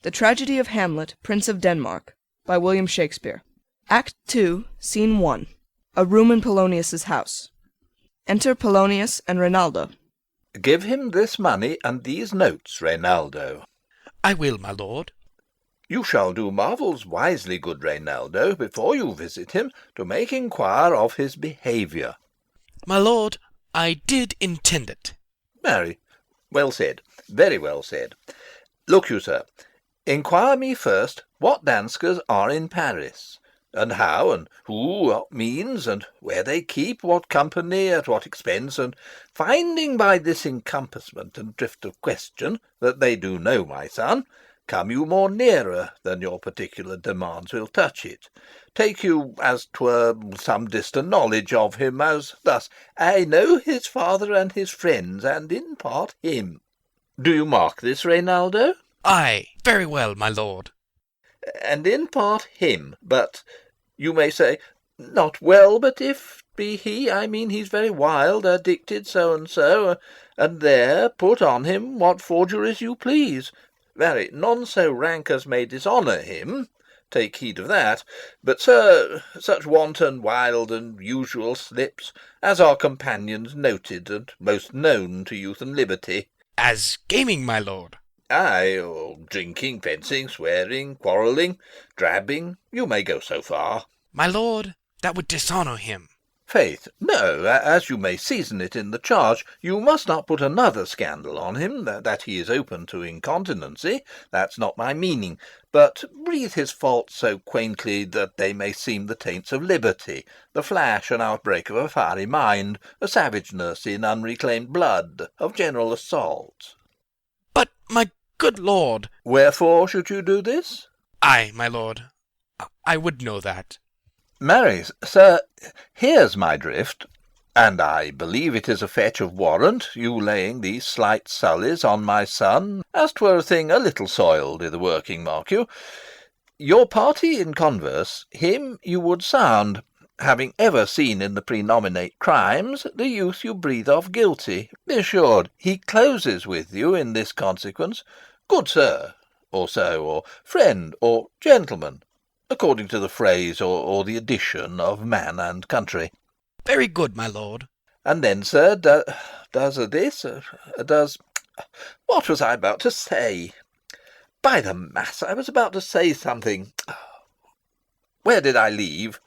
The Tragedy of Hamlet, Prince of Denmark, by William Shakespeare. Act 2, Scene 1. A room in Polonius's house. Enter Polonius and Reynaldo. Give him this money and these notes, Reynaldo. I will, my lord. You shall do marvels wisely, good Reynaldo, before you visit him, to make inquire of his behaviour. My lord, I did intend it. Marry, well said, very well said. Look you, sir, inquire me first what Danskers are in Paris, and how, and who, what means, and where they keep, what company, at what expense, and finding by this encompassment and drift of question that they do know my son, come you more nearer than your particular demands will touch it. Take you, as 'twere, some distant knowledge of him, as thus: I know his father and his friends, and in part him. Do you mark this, Reynaldo? Ay, very well, my lord. And in part him, but you may say, not well, but if be he, I mean he's very wild, addicted, so, and there put on him what forgeries you please. Marry, none so rank as may dishonour him, take heed of that, but, sir, such wanton, wild, and usual slips, as are companions noted and most known to youth and liberty. As gaming, my lord. Ay, or drinking, fencing, swearing, quarrelling, drabbing, you may go so far. My lord, that would dishonour him. Faith, no, as you may season it in the charge, you must not put another scandal on him, that he is open to incontinency, that's not my meaning, but breathe his faults so quaintly that they may seem the taints of liberty, the flash and outbreak of a fiery mind, a savageness in unreclaimed blood, of general assault. But, my good lord... Wherefore should you do this? Ay, my lord, I would know that. Marry, sir, here's my drift, and I believe it is a fetch of warrant, you laying these slight sullies on my son, as 'twere a thing a little soiled i' the working, mark you. Your party in converse, him you would sound, having ever seen in the prenominate crimes the youth you breathe of guilty. Be assured, he closes with you in this consequence, good sir, or so, or friend, or gentleman, according to the phrase or the addition of man and country. Very good, my lord. And then, sir, does what was I about to say? By the mass, I was about to say something. Where did I leave?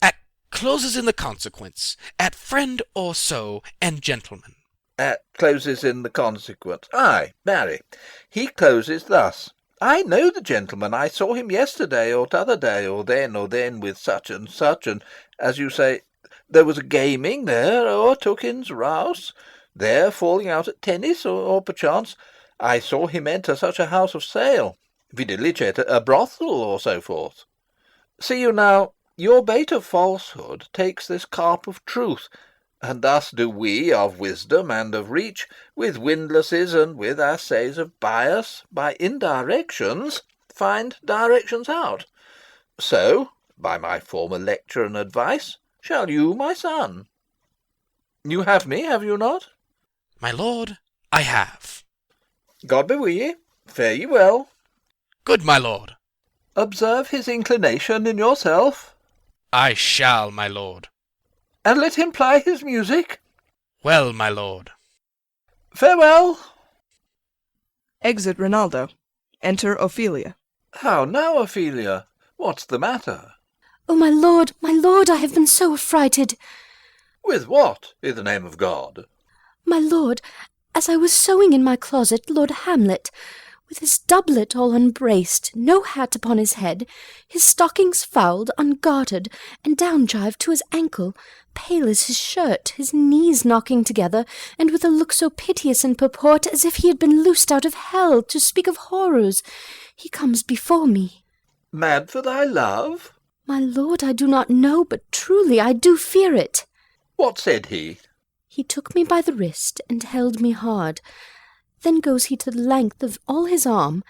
At closes in the consequence, at friend or so, and gentleman. At closes in the consequence. Ay, marry, he closes thus. I know the gentleman. I saw him yesterday, or t'other day, or then with such, and as you say, there was a gaming there, or Tookin's rouse, there falling out at tennis, or perchance, I saw him enter such a house of sale, videlicet a brothel, or so forth. See you now, your bait of falsehood takes this carp of truth, and thus do we of wisdom and of reach, with windlasses and with assays of bias, by indirections, find directions out. So, by my former lecture and advice, shall you, my son. You have me, have you not? My lord, I have. God be with ye. Fare ye well. Good, my lord. Observe his inclination in yourself. I shall, my lord. And let him ply his music. Well, my lord. Farewell. Exit Reynaldo. Enter Ophelia. How now, Ophelia? What's the matter? Oh, my lord, I have been so affrighted. With what, in the name of God? My lord, as I was sewing in my closet, Lord Hamlet, with his doublet all unbraced, no hat upon his head, his stockings fouled, ungartered, and down-jived to his ankle, pale as his shirt, his knees knocking together, and with a look so piteous in purport as if he had been loosed out of hell, to speak of horrors, he comes before me. Mad for thy love? My lord, I do not know, but truly I do fear it. What said he? He took me by the wrist, and held me hard. Then goes he to the length of all his arm,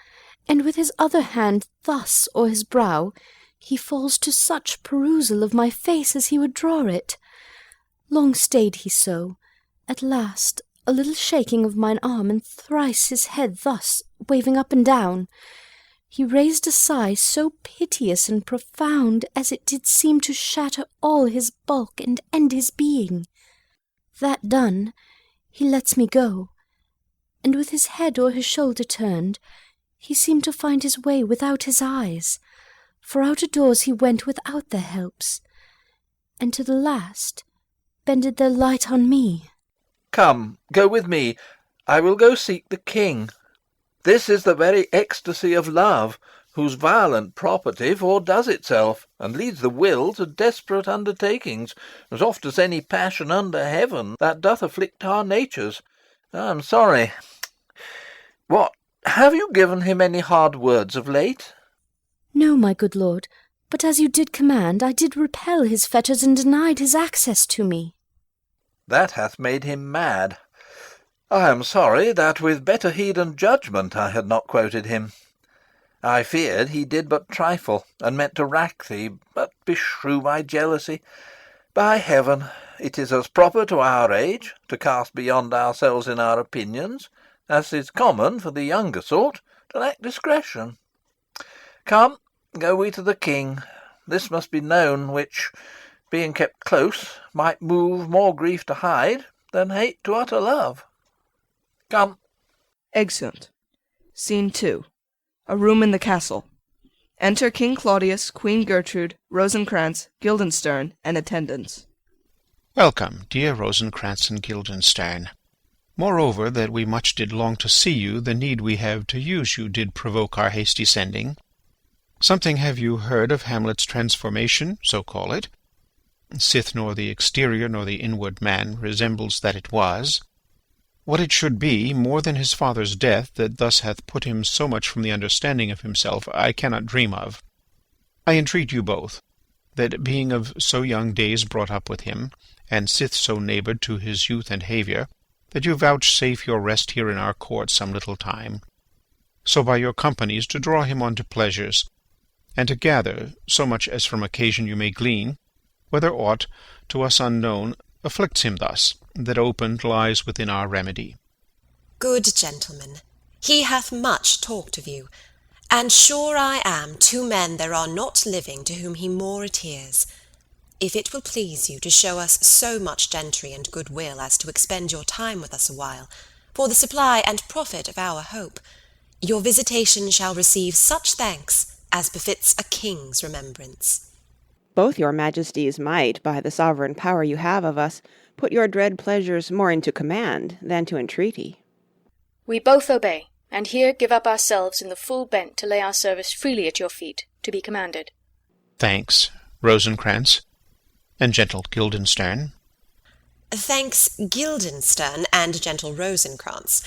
and with his other hand thus o'er his brow, he falls to such perusal of my face as he would draw it. Long stayed he so. At last, a little shaking of mine arm, and thrice his head thus, waving up and down. He raised a sigh so piteous and profound as it did seem to shatter all his bulk and end his being. That done, he lets me go, and with his head o'er his shoulder turned, he seemed to find his way without his eyes, for out of doors he went without their helps, and to the last bended their light on me. Come, go with me. I will go seek the king. This is the very ecstasy of love, whose violent property foredoes itself, and leads the will to desperate undertakings, as oft as any passion under heaven that doth afflict our natures. I am sorry. What, have you given him any hard words of late? No, my good lord, but as you did command, I did repel his fetters and denied his access to me. That hath made him mad. I am sorry that with better heed and judgment I had not quoted him. I feared he did but trifle, and meant to rack thee, but beshrew my jealousy. By heaven, it is as proper to our age to cast beyond ourselves in our opinions, as is common for the younger sort to lack discretion. Come, go we to the king. This must be known, which, being kept close, might move more grief to hide than hate to utter love. Come. Exeunt. Scene 2. A room in the castle. Enter King Claudius, Queen Gertrude, Rosencrantz, Guildenstern, and attendants. Welcome, dear Rosencrantz and Guildenstern. Moreover, that we much did long to see you, the need we have to use you did provoke our hasty sending. Something have you heard of Hamlet's transformation, so call it? Sith nor the exterior nor the inward man resembles that it was. What it should be, more than his father's death, that thus hath put him so much from the understanding of himself, I cannot dream of. I entreat you both, that being of so young days brought up with him, and sith so neighboured to his youth and haviour, that you vouchsafe your rest here in our court some little time, so by your companies to draw him on to pleasures, and to gather, so much as from occasion you may glean, whether aught, to us unknown, afflicts him thus, that opened lies within our remedy. Good gentlemen, he hath much talked of you, and sure I am 2 men there are not living to whom he more adheres. If it will please you to show us so much gentry and goodwill as to expend your time with us a while, for the supply and profit of our hope, your visitation shall receive such thanks as befits a king's remembrance. Both your majesties might, by the sovereign power you have of us, put your dread pleasures more into command than to entreaty. We both obey, and here give up ourselves in the full bent to lay our service freely at your feet, to be commanded. Thanks, Rosencrantz, and gentle Guildenstern. Thanks, Guildenstern and gentle Rosencrantz,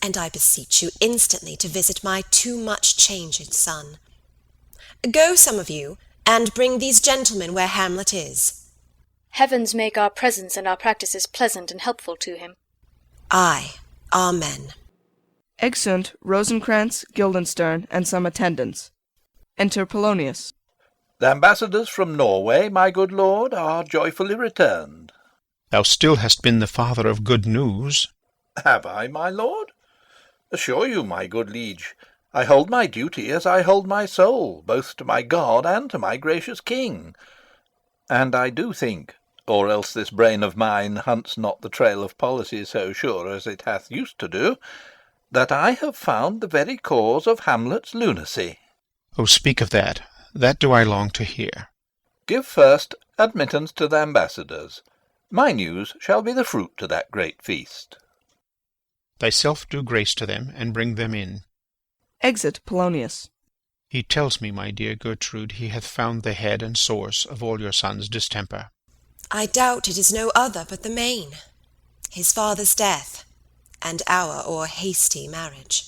and I beseech you instantly to visit my too much changed son. Go, some of you, and bring these gentlemen where Hamlet is. Heavens make our presence and our practices pleasant and helpful to him. Aye, amen. Exeunt Rosencrantz, Guildenstern, and some attendants. Enter Polonius. The ambassadors from Norway, my good lord, are joyfully returned. Thou still hast been the father of good news. Have I, my lord? Assure you, my good liege, I hold my duty as I hold my soul, both to my God and to my gracious king. And I do think, or else this brain of mine hunts not the trail of policy so sure as it hath used to do, that I have found the very cause of Hamlet's lunacy. Oh, speak of that. That do I long to hear. Give first admittance to the ambassadors. My news shall be the fruit to that great feast. Thyself do grace to them, and bring them in. Exit Polonius. He tells me, my dear Gertrude, he hath found the head and source of all your son's distemper. I doubt it is no other but the main, his father's death, and our o'er hasty marriage.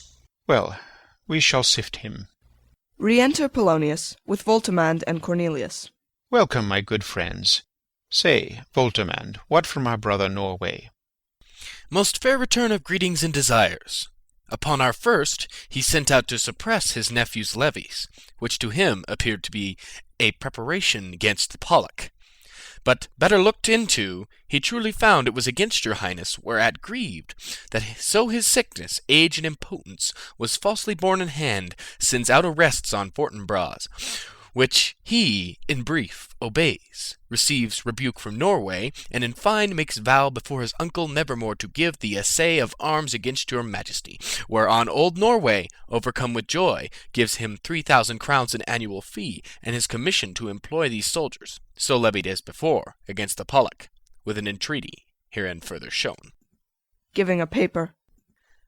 Well, we shall sift him. Re-enter Polonius, with Voltimand and Cornelius. Welcome, my good friends. Say, Voltimand, what from our brother Norway? Most fair return of greetings and desires. Upon our first, he sent out to suppress his nephew's levies, which to him appeared to be a preparation against the Pollock. But better looked into, he truly found it was against your highness, whereat grieved, that so his sickness, age, and impotence was falsely borne in hand, sends out arrests on Fortinbras, which he, in brief, obeys, receives rebuke from Norway, and in fine makes vow before his uncle nevermore to give the essay of arms against your majesty, whereon old Norway, overcome with joy, gives him 3,000 crowns in annual fee, and his commission to employ these soldiers, so levied as before, against the Pollock, with an entreaty, herein further shown. Giving a paper.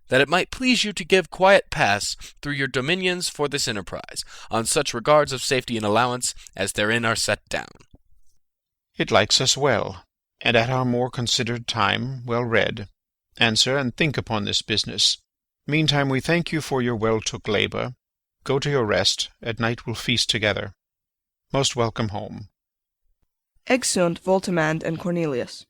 That it might please you to give quiet pass through your dominions for this enterprise, on such regards of safety and allowance as therein are set down. It likes us well, and at our more considered time well read. Answer and think upon this business. Meantime we thank you for your well-took labour. Go to your rest, at night we'll feast together. Most welcome home. Exeunt Voltimand and Cornelius.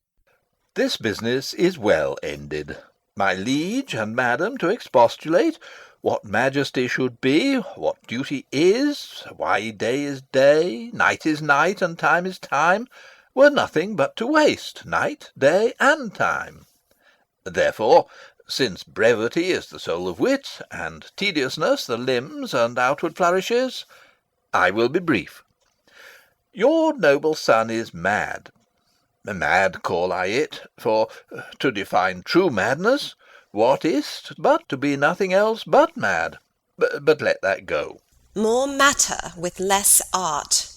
This business is well ended. My liege and madam to expostulate, what majesty should be, what duty is, why day is day, night is night, and time is time, were nothing but to waste night, day, and time. Therefore, since brevity is the soul of wit, and tediousness the limbs and outward flourishes, I will be brief. Your noble son is mad. Mad call I it, for, to define true madness, what is't but to be nothing else but mad? But let that go. More matter with less art.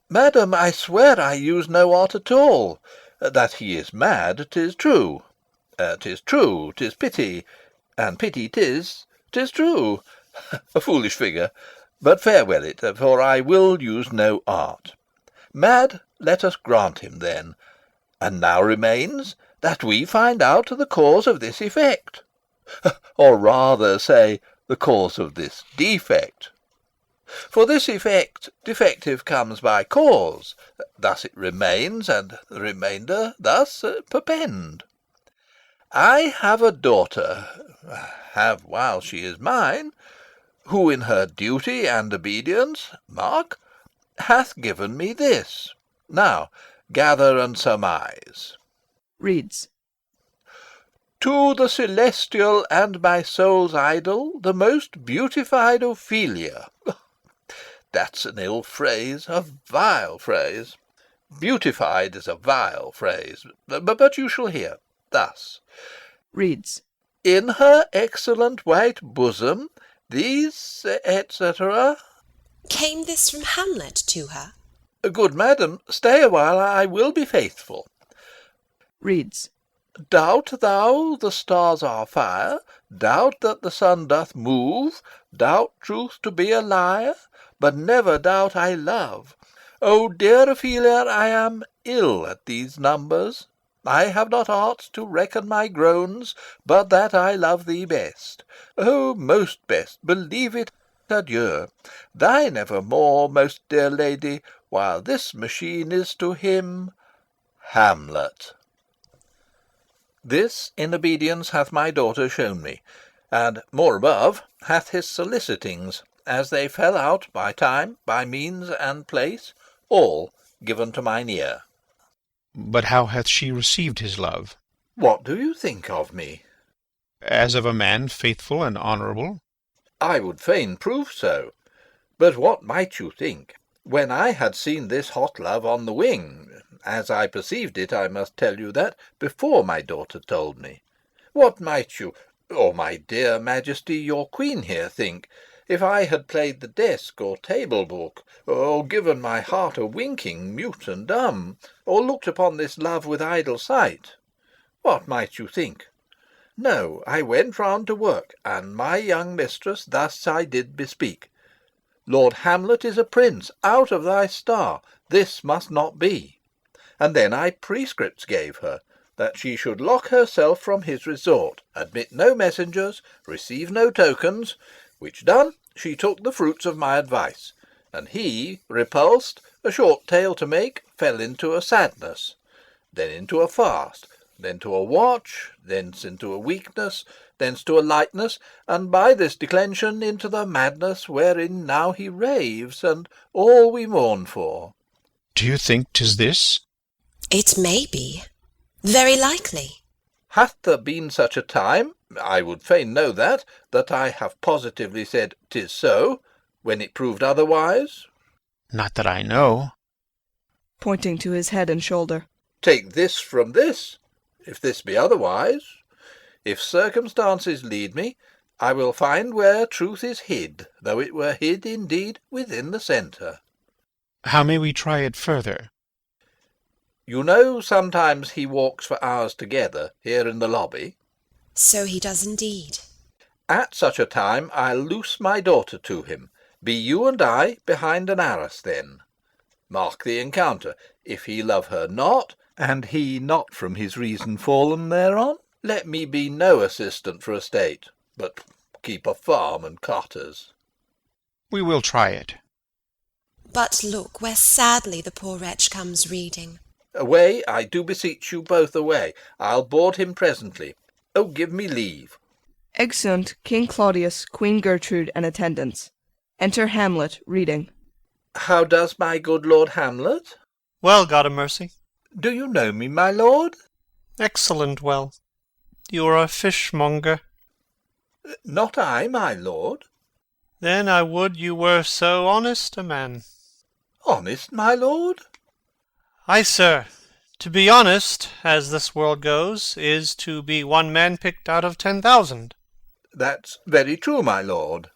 Madam, I swear I use no art at all. That he is mad, 'tis true. 'Tis true, 'tis pity, and pity 'tis true. A foolish figure, but farewell it, for I will use no art. Mad, let us grant him then. And now remains that we find out the cause of this effect, or rather say the cause of this defect. For this effect defective comes by cause, thus it remains, and the remainder thus perpend. I have a daughter, have while she is mine, who in her duty and obedience, mark, hath given me this. Now, gather and surmise. Reads. To the celestial and my soul's idol, the most beautified Ophelia. That's an ill phrase, a vile phrase. Beautified is a vile phrase, but you shall hear. Thus. Reads. In her excellent white bosom, these, etc. Came this from Hamlet to her? Good madam, stay a while, I will be faithful. Reads. Doubt thou the stars are fire? Doubt that the sun doth move? Doubt truth to be a liar? But never doubt I love. O dear Ophelia, I am ill at these numbers. I have not art to reckon my groans, but that I love thee best. O most best, believe it, adieu. Thine evermore, most dear lady, while this machine is to him Hamlet. This in obedience hath my daughter shown me, and, more above, hath his solicitings, as they fell out by time, by means, and place, all given to mine ear. But how hath she received his love? What do you think of me? As of a man faithful and honourable? I would fain prove so. But what might you think, when I had seen this hot love on the wing, as I perceived it, I must tell you that, before my daughter told me, what might you, or my dear Majesty, your Queen here, think, if I had played the desk or table book, or given my heart a winking, mute and dumb, or looked upon this love with idle sight? What might you think? No, I went round to work, and my young mistress thus I did bespeak. Lord Hamlet is a prince, out of thy star, this must not be. And then I prescripts gave her, that she should lock herself from his resort, admit no messengers, receive no tokens, which done, she took the fruits of my advice, and he, repulsed, a short tale to make, fell into a sadness, then into a fast, then to a watch, thence into a weakness, thence to a lightness, and by this declension into the madness wherein now he raves, and all we mourn for. Do you think 'tis this? It may be. Very likely. Hath there been such a time, I would fain know that I have positively said 'tis so, when it proved otherwise? Not that I know. Pointing to his head and shoulder. Take this from this, if this be otherwise. If circumstances lead me, I will find where truth is hid, though it were hid indeed within the centre. How may we try it further? You know sometimes he walks for hours together here in the lobby. So he does indeed. At such a time I'll loose my daughter to him. Be you and I behind an arras then. Mark the encounter. If he love her not, and he not from his reason fallen thereon, let me be no assistant for a state, but keep a farm and cotters. We will try it. But look where sadly the poor wretch comes reading. Away, I do beseech you both away. I'll board him presently. Oh, give me leave. Exeunt King Claudius, Queen Gertrude, and attendants. Enter Hamlet, reading. How does my good Lord Hamlet? Well, God a mercy. Do you know me, my lord? Excellent well. You are a fishmonger. Not I, my lord. Then I would you were so honest a man. Honest, my lord? Ay, sir. To be honest, as this world goes, is to be one man picked out of 10,000. That's very true, my lord.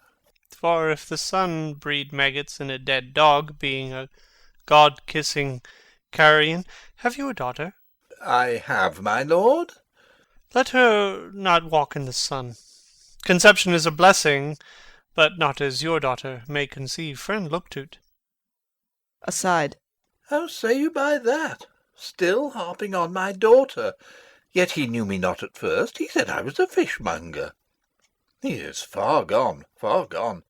For if the sun breed maggots in a dead dog, being a god-kissing carrion, have you a daughter? I have, my lord. Let her not walk in the sun. Conception is a blessing, but not as your daughter may conceive. Friend, look to't. Aside. How say you by that? Still harping on my daughter. Yet he knew me not at first. He said I was a fishmonger. He is far gone, far gone.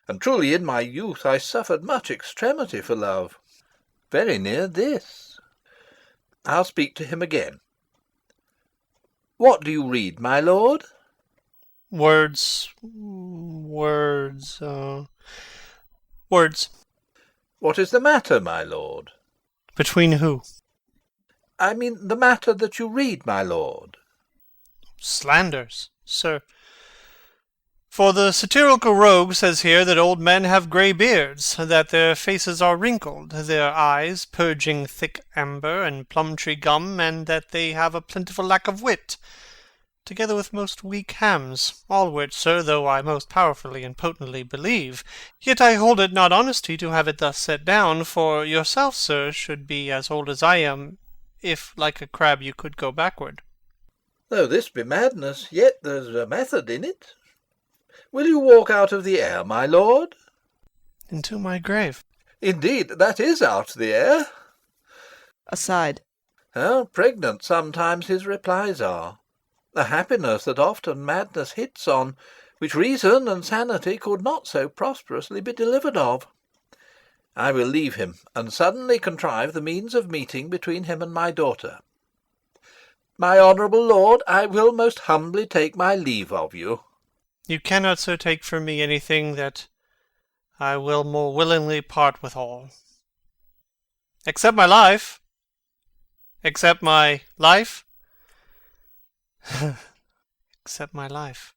And truly in my youth I suffered much extremity for love. Very near this. I'll speak to him again. What do you read, my lord? Words. What is the matter, my lord? Between who? I mean the matter that you read, my lord. Slanders, sir. For the satirical rogue says here that old men have grey beards, that their faces are wrinkled, their eyes purging thick amber and plum-tree gum, and that they have a plentiful lack of wit, together with most weak hams, all which, sir, though I most powerfully and potently believe, yet I hold it not honesty to have it thus set down, for yourself, sir, should be as old as I am, if like a crab you could go backward. Though this be madness, yet there's a method in it. Will you walk out of the air, my lord? Into my grave. Indeed, that is out the air. Aside. How pregnant sometimes his replies are. A happiness that often madness hits on, which reason and sanity could not so prosperously be delivered of. I will leave him, and suddenly contrive the means of meeting between him and my daughter. My honourable lord, I will most humbly take my leave of you. You cannot, sir, take from me anything that I will more willingly part withal. Except my life. Except my life. Except my life.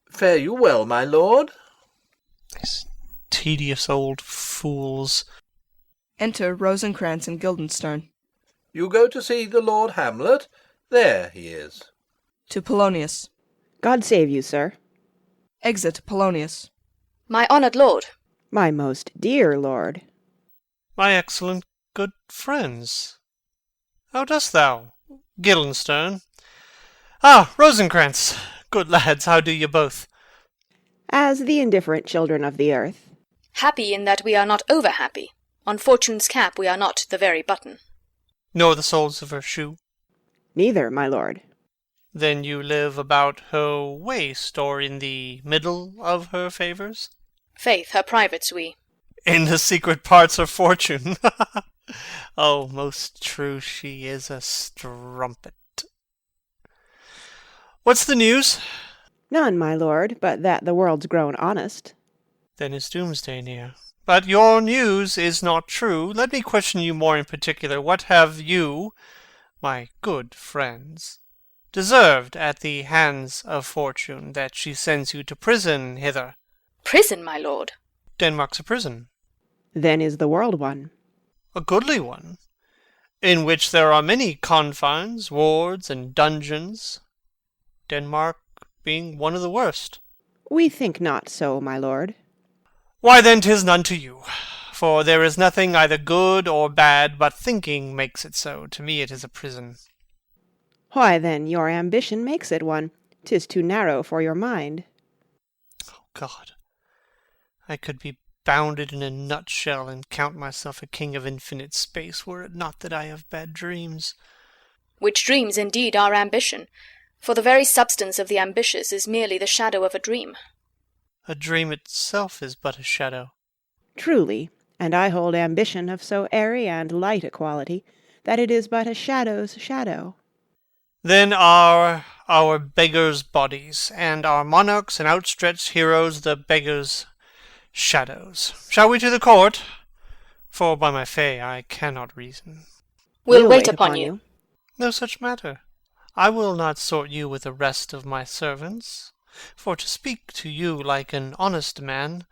Fare you well, my lord. These tedious old fools. Enter Rosencrantz and Guildenstern. You go to see the Lord Hamlet? There he is. To Polonius. God save you, sir. Exit Polonius. My honoured lord. My most dear lord. My excellent good friends. How dost thou, Guildenstern? Ah, Rosencrantz. Good lads, how do you both? As the indifferent children of the earth. Happy in that we are not over-happy. On Fortune's cap we are not the very button. Nor the soles of her shoe. Neither, my lord. Then you live about her waist, or in the middle of her favours? Faith, her privates we. In the secret parts of fortune. Oh, most true, she is a strumpet. What's the news? None, my lord, but that the world's grown honest. Then is doomsday near. But your news is not true. Let me question you more in particular. What have you, my good friends, deserved at the hands of fortune that she sends you to prison hither. Prison, my lord? Denmark's a prison. Then is the world one. A goodly one, in which there are many confines, wards, and dungeons, Denmark being one of the worst. We think not so, my lord. Why then 'tis none to you, for there is nothing either good or bad, but thinking makes it so. To me it is a prison. Why then your ambition makes it one. 'Tis too narrow for your mind. Oh God, I could be bounded in a nutshell and count myself a king of infinite space, were it not that I have bad dreams. Which dreams indeed are ambition, for the very substance of the ambitious is merely the shadow of a dream. A dream itself is but a shadow. Truly, and I hold ambition of so airy and light a quality, that it is but a shadow's shadow. Then are our beggars' bodies, and our monarchs and outstretched heroes the beggars' shadows. Shall we to the court? For by my fay I cannot reason. We'll wait upon you. No such matter. I will not sort you with the rest of my servants, for to speak to you like an honest man,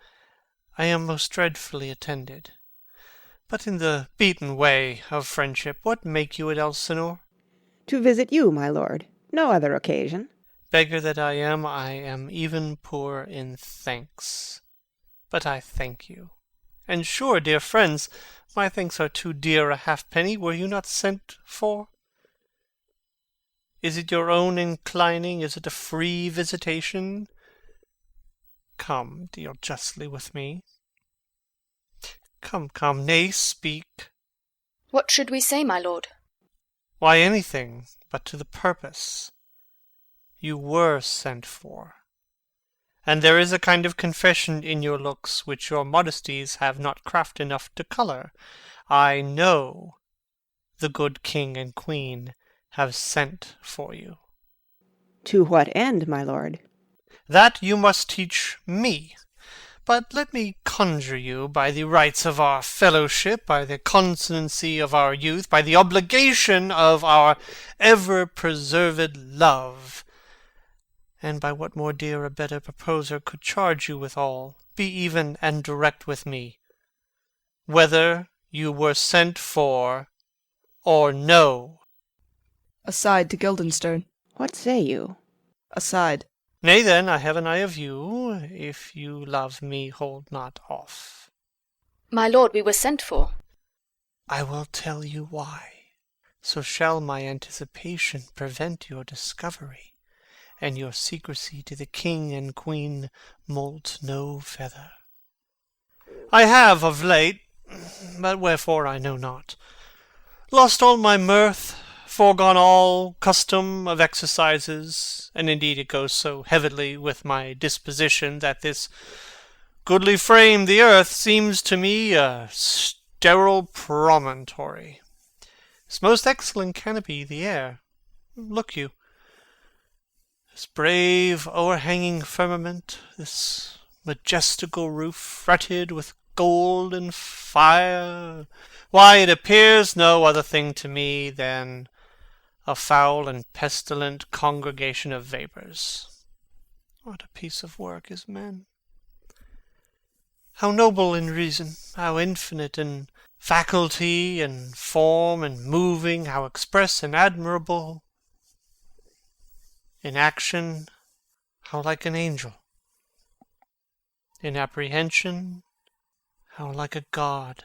I am most dreadfully attended. But in the beaten way of friendship, what make you at Elsinore? To visit you, my lord. No other occasion. Beggar that I am even poor in thanks. But I thank you. And sure, dear friends, my thanks are too dear a halfpenny. Were you not sent for? Is it your own inclining? Is it a free visitation? Come, deal justly with me. Come, nay, speak. What should we say, my lord? Why, anything but to the purpose. You were sent for. And there is a kind of confession in your looks which your modesties have not craft enough to colour. I know the good king and queen have sent for you. To what end, my lord? That you must teach me. But let me conjure you by the rights of our fellowship, by the constancy of our youth, by the obligation of our ever-preserved love, and by what more dear a better proposer could charge you withal, be even and direct with me, whether you were sent for or no. Aside to Guildenstern. What say you? Aside. Nay then, I have an eye of you. If you love me, hold not off. My lord, we were sent for. I will tell you why. So shall my anticipation prevent your discovery, and your secrecy to the king and queen moult no feather. I have of late, but wherefore I know not, lost all my mirth, foregone all custom of exercises, and indeed it goes so heavily with my disposition that this goodly frame, the earth, seems to me a sterile promontory. This most excellent canopy, the air, look you, this brave o'erhanging firmament, this majestical roof fretted with gold and fire, why, it appears no other thing to me than a foul and pestilent congregation of vapours. What a piece of work is man! How noble in reason, how infinite in faculty and form and moving, how express and admirable in action, how like an angel. In apprehension, how like a god.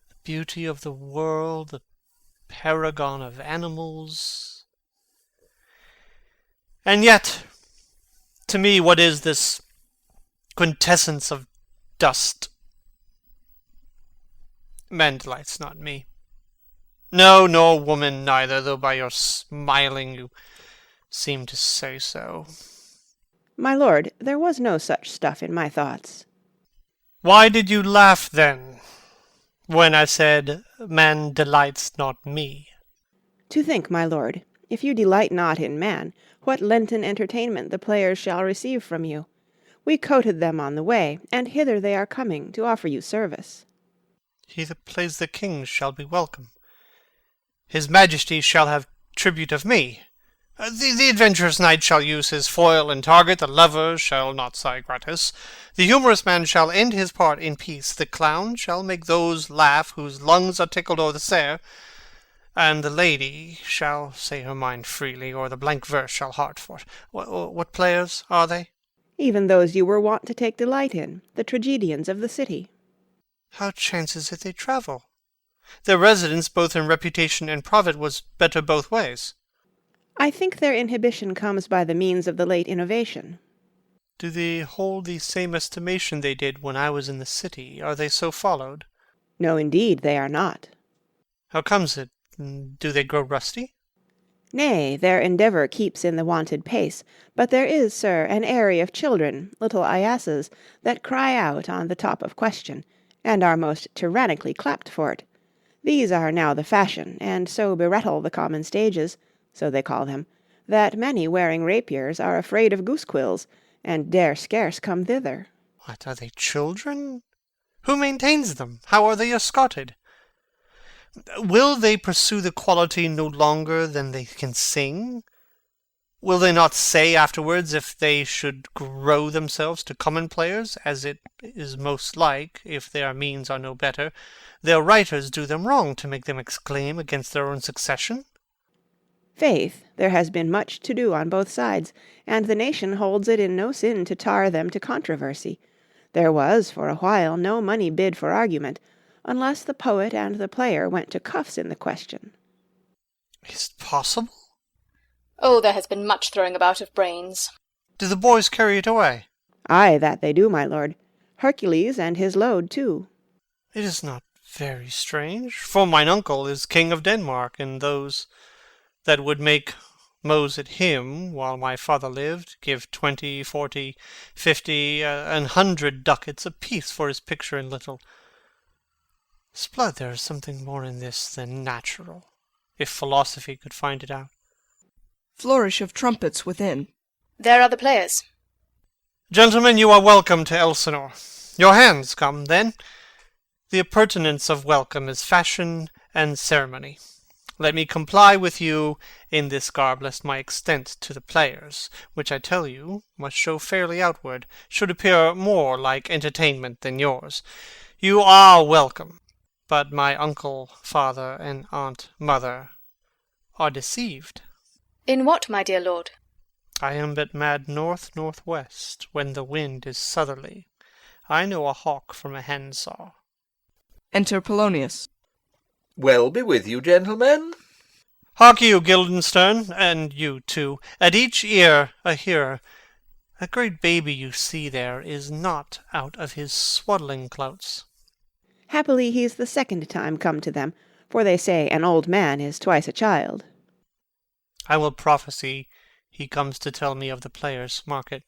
The beauty of the world, the paragon of animals. And yet, to me, what is this quintessence of dust? Man delights not me. No, nor woman neither, though by your smiling you seem to say so. My lord, there was no such stuff in my thoughts. Why did you laugh then, when I said, man delights not me? To think, my lord, if you delight not in man, what Lenten entertainment the players shall receive from you. We coted them on the way, and hither they are coming to offer you service. He that plays the king shall be welcome. His Majesty shall have tribute of me. The adventurous knight shall use his foil and target, the lover shall not sigh gratis, the humorous man shall end his part in peace, the clown shall make those laugh whose lungs are tickled o'er the sere, and the lady shall say her mind freely, or the blank verse shall heart for't. What players are they? Even those you were wont to take delight in, the tragedians of the city. How chances it they travel? Their residence, both in reputation and profit, was better both ways. I think their inhibition comes by the means of the late innovation. Do they hold the same estimation they did when I was in the city? Are they so followed? No, indeed, they are not. How comes it? Do they grow rusty? Nay, their endeavour keeps in the wonted pace, but there is, sir, an aery of children, little Iasses, that cry out on the top of question, and are most tyrannically clapped for't. These are now the fashion, and so berettle the common stages, so they call them, that many wearing rapiers are afraid of goose-quills, and dare scarce come thither. What, are they children? Who maintains them? How are they escorted? Will they pursue the quality no longer than they can sing? Will they not say afterwards, if they should grow themselves to common players, as it is most like, if their means are no better, their writers do them wrong to make them exclaim against their own succession? Faith, there has been much to do on both sides, and the nation holds it in no sin to tar them to controversy. There was, for a while, no money bid for argument, unless the poet and the player went to cuffs in the question. Is it possible? Oh, there has been much throwing about of brains. Do the boys carry it away? Ay, that they do, my lord. Hercules and his load, too. It is not very strange, for mine uncle is king of Denmark, and those that would make mows at him while my father lived give 20, 40, 50, 100 ducats apiece for his picture in little. 'Sblood, there is something more in this than natural, if philosophy could find it out. Flourish of trumpets within. There are the players. Gentlemen, you are welcome to Elsinore. Your hands come, then. The appurtenance of welcome is fashion and ceremony. Let me comply with you in this garb, lest my extent to the players, which I tell you must show fairly outward, should appear more like entertainment than yours. You are welcome, but my uncle, father, and aunt, mother, are deceived. In what, my dear lord? I am but mad north-northwest, when the wind is southerly. I know a hawk from a handsaw. Enter Polonius. Well be with you, gentlemen. Hark you, Guildenstern, and you too, at each ear a hearer. That great baby you see there is not out of his swaddling clouts. Happily he's the second time come to them, for they say an old man is twice a child. I will prophesy he comes to tell me of the players' market.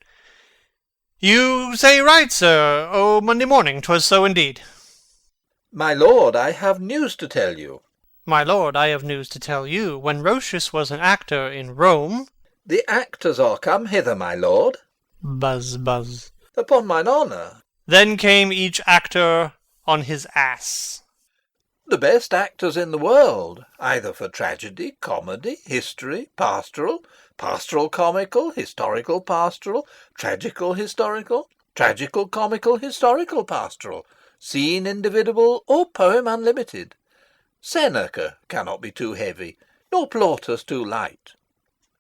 You say right, sir. Oh, Monday morning, 'twas so indeed. My lord, I have news to tell you. My lord, I have news to tell you. When Roscius was an actor in Rome... The actors are come hither, my lord. Buzz, buzz. Upon mine honour. Then came each actor on his ass. The best actors in the world, either for tragedy, comedy, history, pastoral, pastoral comical, historical pastoral, tragical historical, tragical comical, historical pastoral, scene individual, or poem unlimited. Seneca cannot be too heavy, nor Plautus too light.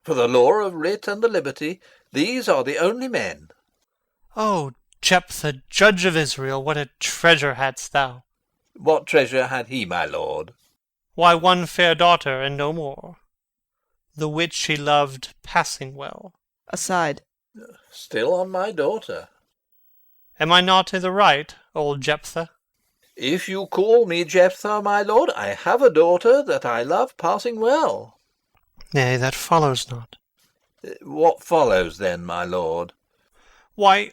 For the law of writ and the liberty, these are the only men. Oh, Jephthah, judge of Israel, what a treasure hadst thou! What treasure had he, my lord? Why, one fair daughter, and no more. The which he loved passing well. Aside. Still on my daughter. Am I not i' the right, old Jephthah? If you call me Jephthah, my lord, I have a daughter that I love passing well. Nay, that follows not. What follows then, my lord? Why,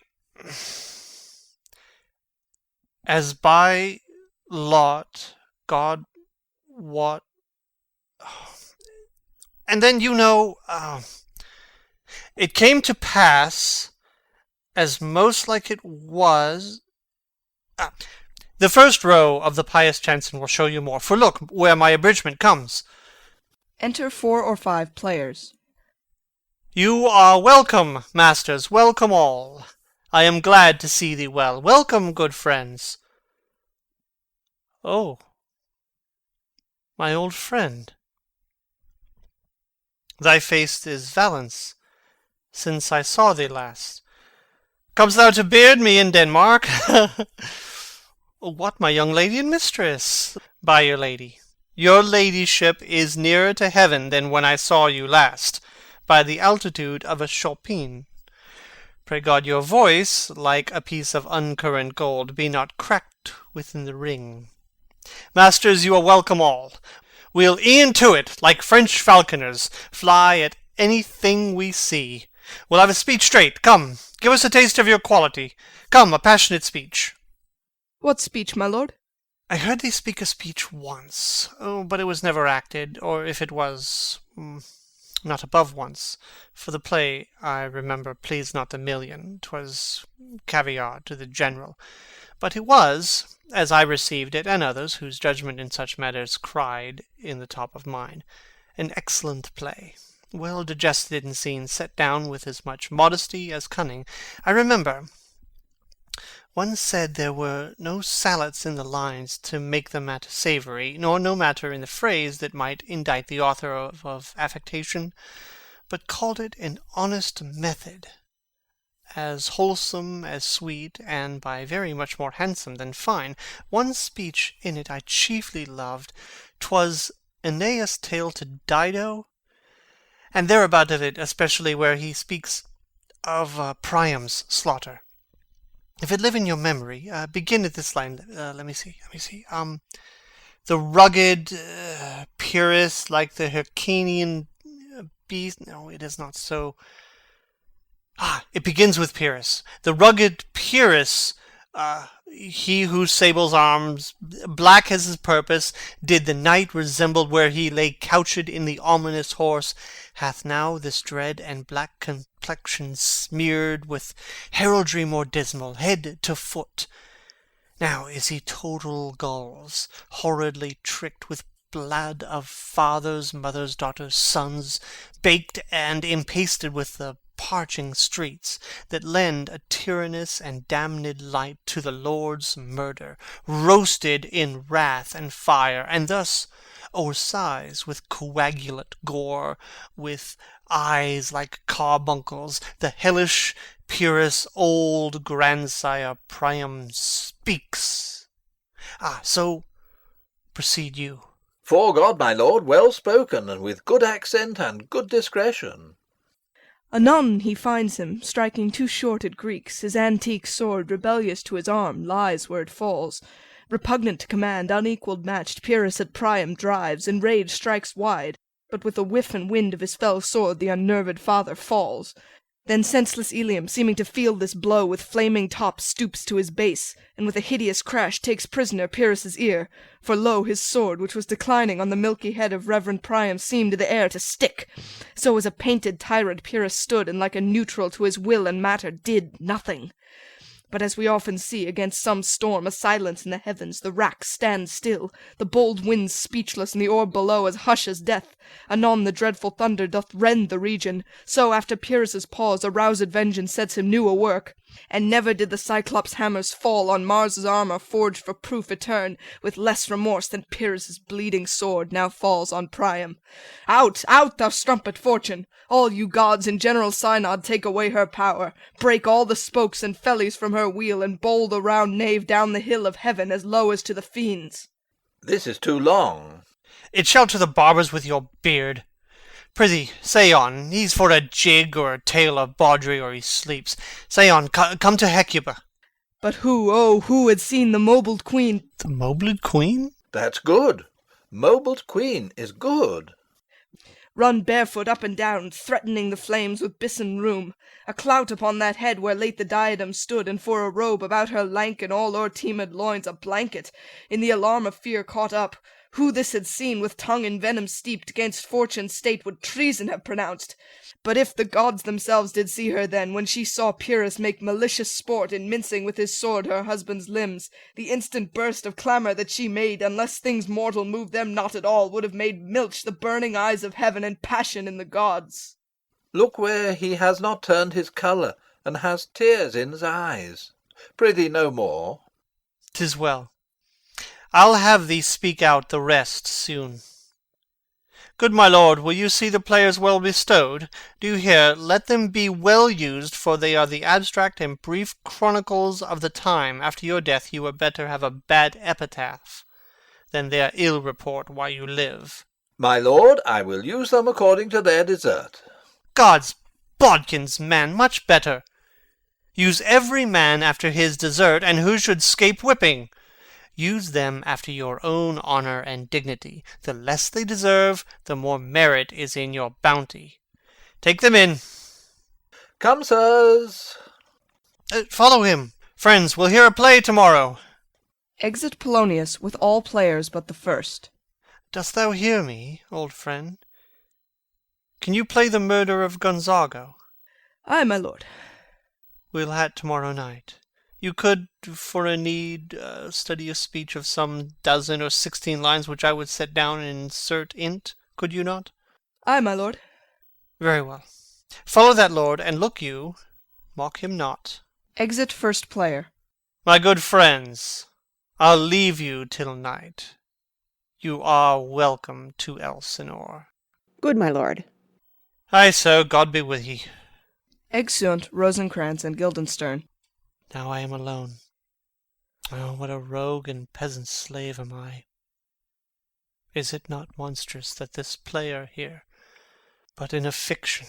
as by lot God wot... And then, you know, it came to pass, as most like it was... The first row of the pious chanson will show you more. For look, where my abridgment comes. Enter 4 or 5 players. You are welcome, masters, welcome all. I am glad to see thee well. Welcome, good friends. Oh, my old friend. Thy face is Valence, since I saw thee last. Comest thou to beard me in Denmark? What, my young lady and mistress? By your lady, your ladyship is nearer to heaven than when I saw you last, by the altitude of a chopin. Pray God your voice, like a piece of uncurrent gold, be not cracked within the ring. Masters, you are welcome all. We'll e'en to it, like French falconers, fly at anything we see. We'll have a speech straight. Come, give us a taste of your quality. Come, a passionate speech. What speech, my lord? I heard thee speak a speech once, but it was never acted, or if it was, not above once. For the play, I remember, pleased not the million. 'Twas caviar to the general. But it was, as I received it, and others whose judgment in such matters cried in the top of mine, an excellent play, well digested in scenes, set down with as much modesty as cunning. I remember one said there were no salads in the lines to make the matter savoury, nor no matter in the phrase that might indict the author of affectation, but called it an honest method, as wholesome as sweet, and by very much more handsome than fine. One speech in it I chiefly loved. 'Twas Aeneas' tale to Dido, and thereabout of it, especially where he speaks of Priam's slaughter. If it live in your memory, begin at this line. Let me see. The rugged Pyrrhus, like the Hyrcanian beast. No, it is not so. It begins with Pyrrhus. The rugged Pyrrhus, he whose sable's arms, black as his purpose, did the night resemble where he lay couched in the ominous horse, hath now this dread and black complexion smeared with heraldry more dismal, head to foot. Now is he total gulls, horridly tricked with blood of fathers, mothers, daughters, sons, baked and impasted with the parching streets, that lend a tyrannous and damned light to the Lord's murder, roasted in wrath and fire, and thus o'ersighs with coagulate gore, with eyes like carbuncles, the hellish Pyrrhus, old grandsire Priam, speaks. So proceed you. 'Fore God, my lord, well spoken, and with good accent and good discretion. Anon he finds him, striking 2 short at Greeks, his antique sword, rebellious to his arm, lies where it falls. Repugnant to command, unequalled matched, Pyrrhus at Priam drives, in rage strikes wide, but with a whiff and wind of his fell sword the unnerved father falls. Then senseless Ilium, seeming to feel this blow, with flaming top stoops to his base, and with a hideous crash takes prisoner Pyrrhus' ear. For lo, his sword, which was declining on the milky head of reverend Priam, seemed to the air to stick. So as a painted tyrant Pyrrhus stood, and like a neutral to his will and matter did nothing. But as we often see, against some storm, a silence in the heavens, the rack stands still, the bold winds speechless, and the orb below as hush as death. Anon the dreadful thunder doth rend the region. So after Pyrrhus' pause, aroused vengeance sets him new a work. And never did the Cyclops' hammers fall on Mars' armour forged for proof eterne, with less remorse than Pyrrhus' bleeding sword now falls on Priam. Out, out, thou strumpet Fortune! All you gods in general synod take away her power, break all the spokes and fellies from her wheel, and bowl the round nave down the hill of heaven as low as to the fiends. This is too long. It shall to the barbers with your beard. Prithee, say on. He's for a jig or a tale of bawdry, or he sleeps. Say on, come to Hecuba. But who, oh, who had seen the mobled queen? The mobled queen? That's good. Mobled queen is good. Run barefoot up and down, threatening the flames with bison rheum. A clout upon that head where late the diadem stood, and for a robe about her lank and all o'erteemed loins a blanket, in the alarm of fear caught up. Who this had seen, with tongue in venom steeped, 'gainst fortune's state would treason have pronounced. But if the gods themselves did see her then, when she saw Pyrrhus make malicious sport in mincing with his sword her husband's limbs, the instant burst of clamour that she made, unless things mortal moved them not at all, would have made milch the burning eyes of heaven and passion in the gods. Look where he has not turned his colour, and has tears in his eyes. Prithee no more. 'Tis well. I'll have thee speak out the rest soon. Good my lord, will you see the players well bestowed? Do you hear? Let them be well used, for they are the abstract and brief chronicles of the time. After your death you had better have a bad epitaph than their ill report while you live. My lord, I will use them according to their desert. God's bodkins, man, much better. Use every man after his desert, and who should scape whipping. Use them after your own honour and dignity. The less they deserve, the more merit is in your bounty. Take them in. Come, sirs. Follow him. Friends, we'll hear a play tomorrow. Exit Polonius with all players but the first. Dost thou hear me, old friend? Can you play the murder of Gonzago? Ay, my lord. We'll hat tomorrow night. You could, for a need, study a speech of some 12 or 16 lines which I would set down and insert int, could you not? Ay, my lord. Very well. Follow that lord, and look you, mock him not. Exit first player. My good friends, I'll leave you till night. You are welcome to Elsinore. Good my lord. Ay, so, God be with ye. Exeunt Rosencrantz and Guildenstern. Now I am alone. Oh, what a rogue and peasant slave am I! Is it not monstrous that this player here, but in a fiction,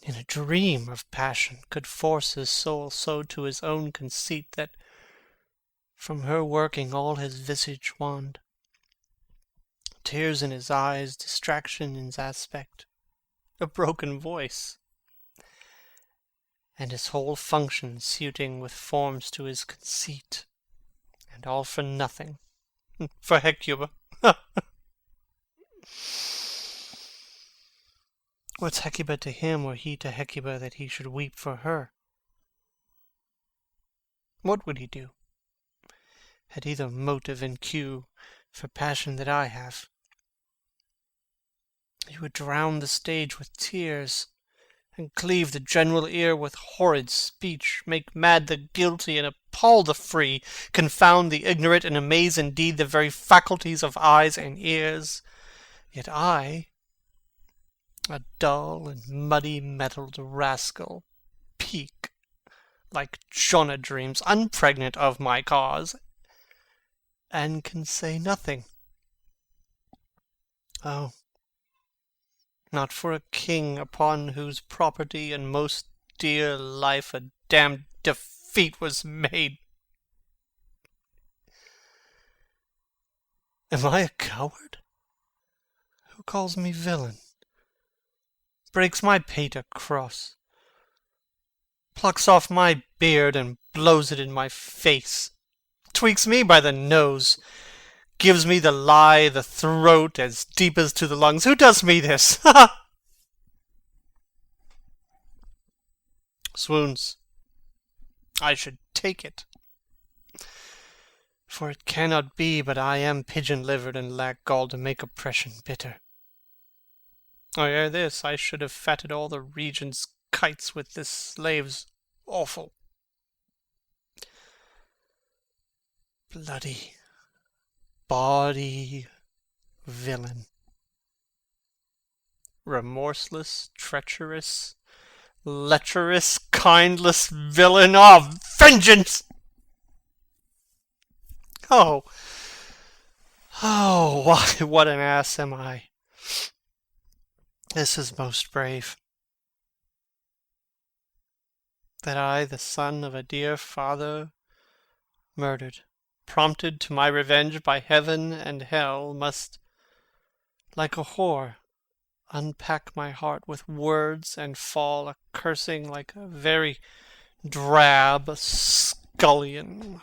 in a dream of passion, could force his soul so to his own conceit that from her working all his visage wand, tears in his eyes, distraction in his aspect, a broken voice, and his whole function suiting with forms to his conceit, and all for nothing, for Hecuba. What's Hecuba to him, or he to Hecuba, that he should weep for her? What would he do? Had he the motive and cue for passion that I have? He would drown the stage with tears, and cleave the general ear with horrid speech, make mad the guilty and appall the free, confound the ignorant, and amaze indeed the very faculties of eyes and ears. Yet I, a dull and muddy-mettled rascal, peak, like Jonah dreams, unpregnant of my cause, and can say nothing. Oh, not for a king upon whose property and most dear life a damned defeat was made. Am I a coward? Who calls me villain? Breaks my pate across, plucks off my beard and blows it in my face, tweaks me by the nose, gives me the lie, the throat as deep as to the lungs. Who does me this? Ha! Swoons. I should take it. For it cannot be but I am pigeon-livered and lack gall to make oppression bitter. Or ere this I should have fatted all the region's kites with this slave's offal. Bloody, bawdy villain. Remorseless, treacherous, lecherous, kindless villain of vengeance! Oh, what an ass am I! This is most brave. That I, the son of a dear father, murdered, prompted to my revenge by heaven and hell, must, like a whore, unpack my heart with words and fall a cursing like a very drab scullion.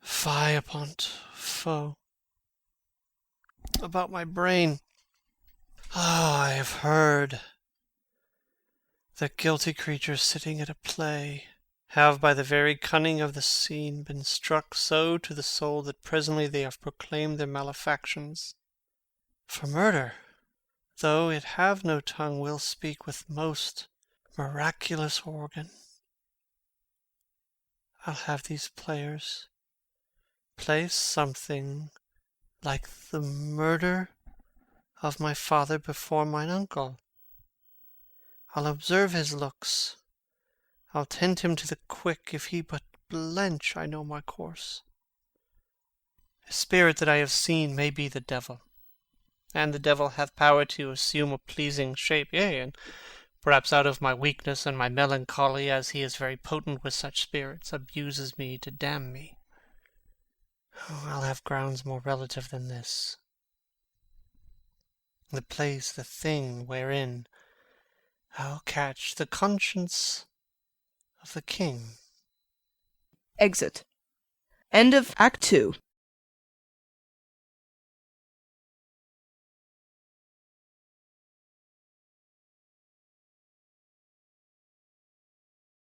Fie upon't, foe. about my brain. I have heard that guilty creatures sitting at a play have by the very cunning of the scene been struck so to the soul that presently they have proclaimed their malefactions. For murder, though it have no tongue, will speak with most miraculous organ. I'll have these players play something like the murder of my father before mine uncle. I'll observe his looks. I'll tend him to the quick. If he but blench, I know my course. A spirit that I have seen may be the devil, and the devil hath power to assume a pleasing shape, yea, and perhaps out of my weakness and my melancholy, as he is very potent with such spirits, abuses me to damn me. Oh, I'll have grounds more relative than this. The place, the thing wherein I'll catch the conscience of the king. Exit. End of Act 2.